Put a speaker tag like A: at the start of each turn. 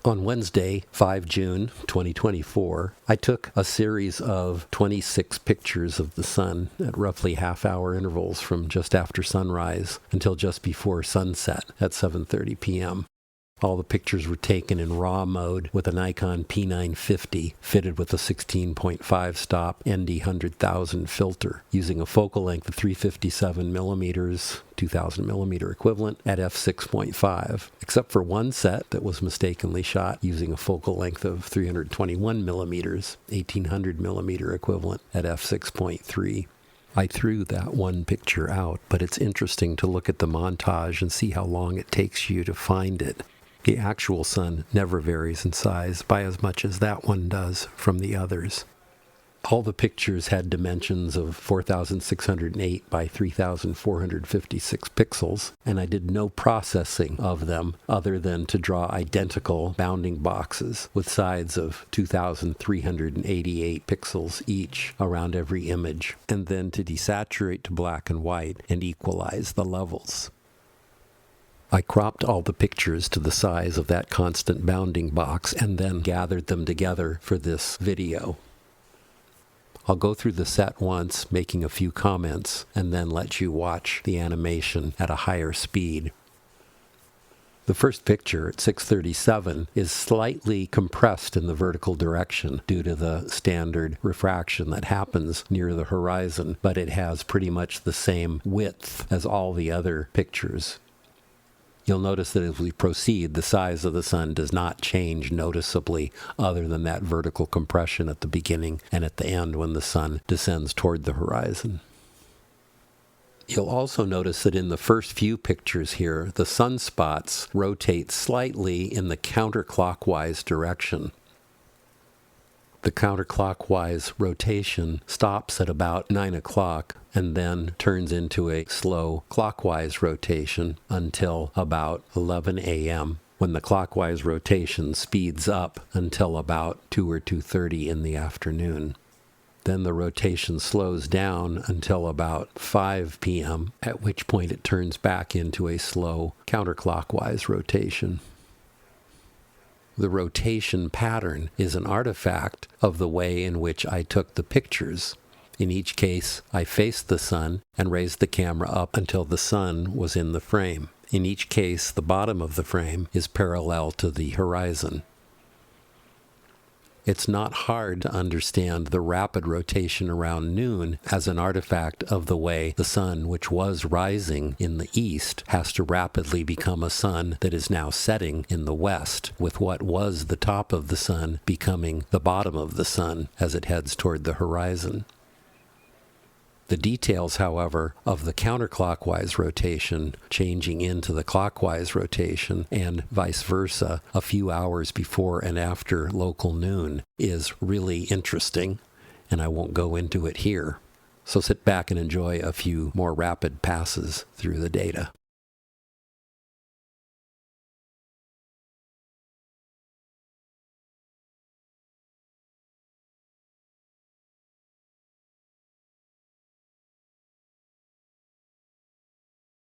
A: On Wednesday, 5 June 2024, I took a series of 26 pictures of the sun at roughly half-hour intervals from just after sunrise until just before sunset at 7:30 p.m. All the pictures were taken in RAW mode with a Nikon P950 fitted with a 16.5 stop ND 100,000 filter using a focal length of 357 millimeters, 2000 millimeter equivalent at f6.5, except for one set that was mistakenly shot using a focal length of 321 millimeters, 1800 millimeter equivalent at f6.3. I threw that one picture out, but it's interesting to look at the montage and see how long it takes you to find it. The actual sun never varies in size by as much as that one does from the others. All the pictures had dimensions of 4,608 by 3,456 pixels, and I did no processing of them other than to draw identical bounding boxes with sides of 2,388 pixels each around every image, and then to desaturate to black and white and equalize the levels. I cropped all the pictures to the size of that constant bounding box and then gathered them together for this video. I'll go through the set once, making a few comments, and then let you watch the animation at a higher speed. The first picture at 6:37 is slightly compressed in the vertical direction due to the standard refraction that happens near the horizon, but it has pretty much the same width as all the other pictures. You'll notice that as we proceed, the size of the sun does not change noticeably other than that vertical compression at the beginning and at the end when the sun descends toward the horizon. You'll also notice that in the first few pictures here, the sunspots rotate slightly in the counterclockwise direction. The counterclockwise rotation stops at about 9 o'clock and then turns into a slow clockwise rotation until about 11 a.m., when the clockwise rotation speeds up until about 2 or 2:30 in the afternoon. Then the rotation slows down until about 5 p.m., at which point it turns back into a slow counterclockwise rotation. The rotation pattern is an artifact of the way in which I took the pictures. In each case, I faced the sun and raised the camera up until the sun was in the frame. In each case, the bottom of the frame is parallel to the horizon. It's not hard to understand the rapid rotation around noon as an artifact of the way the sun, which was rising in the east, has to rapidly become a sun that is now setting in the west, with what was the top of the sun becoming the bottom of the sun as it heads toward the horizon. The details, however, of the counterclockwise rotation changing into the clockwise rotation and vice versa a few hours before and after local noon is really interesting, and I won't go into it here. So sit back and enjoy a few more rapid passes through the data.